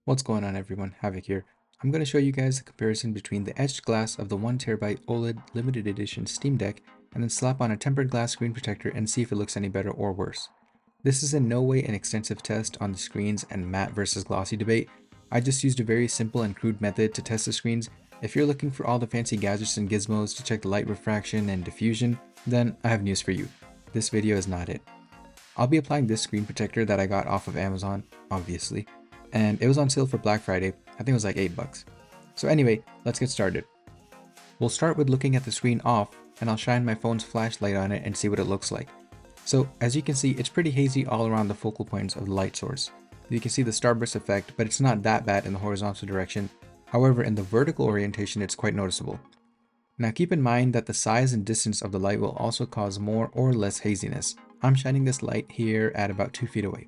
What's going on everyone, Havoc here. I'm going to show you guys the comparison between the etched glass of the 1TB OLED limited edition Steam Deck and then slap on a tempered glass screen protector and see if it looks any better or worse. This is in no way an extensive test on the screens and matte versus glossy debate. I just used a very simple and crude method to test the screens. If you're looking for all the fancy gadgets and gizmos to check the light refraction and diffusion, then I have news for you. This video is not it. I'll be applying this screen protector that I got off of Amazon, obviously, and it was on sale for Black Friday. I think it was like $8. So anyway, let's get started. We'll start with looking at the screen off, and I'll shine my phone's flashlight on it and see what it looks like. So as you can see, it's pretty hazy all around the focal points of the light source. You can see the starburst effect, but it's not that bad in the horizontal direction. However, in the vertical orientation, it's quite noticeable. Now keep in mind that the size and distance of the light will also cause more or less haziness. I'm shining this light here at about 2 feet away.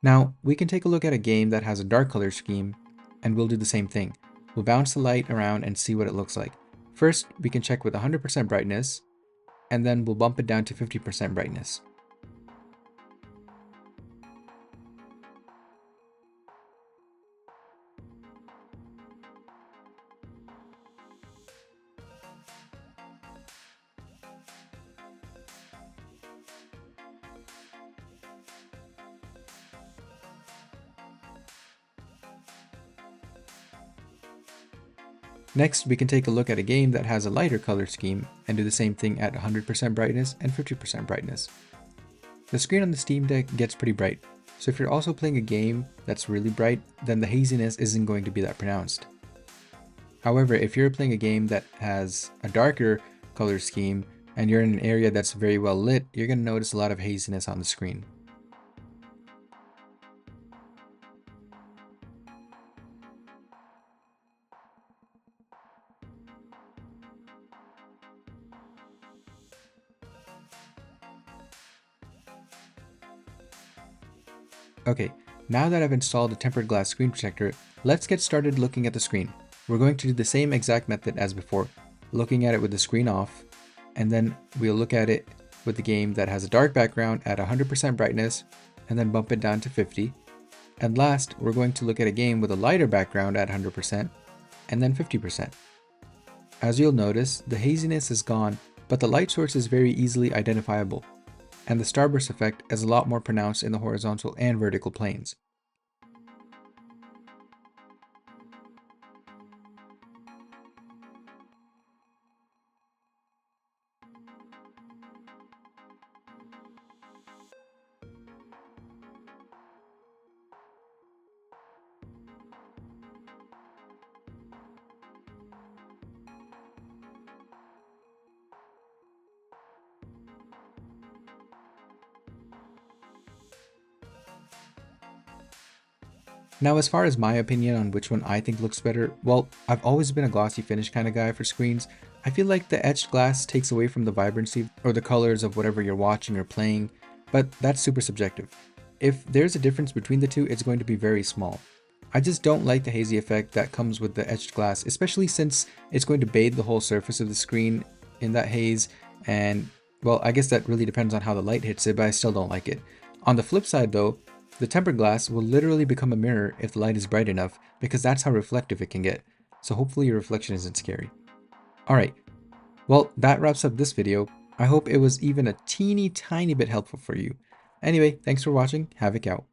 Now, we can take a look at a game that has a dark color scheme, and we'll do the same thing. We'll bounce the light around and see what it looks like. First, we can check with 100% brightness, and then we'll bump it down to 50% brightness. Next, we can take a look at a game that has a lighter color scheme and do the same thing at 100% brightness and 50% brightness. The screen on the Steam Deck gets pretty bright, so if you're also playing a game that's really bright, then the haziness isn't going to be that pronounced. However, if you're playing a game that has a darker color scheme and you're in an area that's very well lit, you're going to notice a lot of haziness on the screen. Okay, now that I've installed a tempered glass screen protector, let's get started looking at the screen. We're going to do the same exact method as before, looking at it with the screen off, and then we'll look at it with the game that has a dark background at 100% brightness, and then bump it down to 50. And last, we're going to look at a game with a lighter background at 100%, and then 50%. As you'll notice, the haziness is gone, but the light source is very easily identifiable, and the starburst effect is a lot more pronounced in the horizontal and vertical planes. Now, as far as my opinion on which one I think looks better, well, I've always been a glossy finish kind of guy for screens. I feel like the etched glass takes away from the vibrancy or the colors of whatever you're watching or playing, but that's super subjective. If there's a difference between the two, it's going to be very small. I just don't like the hazy effect that comes with the etched glass, especially since it's going to bathe the whole surface of the screen in that haze, and well, I guess that really depends on how the light hits it, but I still don't like it. On the flip side though, the tempered glass will literally become a mirror if the light is bright enough, because that's how reflective it can get. So hopefully your reflection isn't scary. Alright, well that wraps up this video. I hope it was even a teeny tiny bit helpful for you. Anyway, thanks for watching, Havoc out.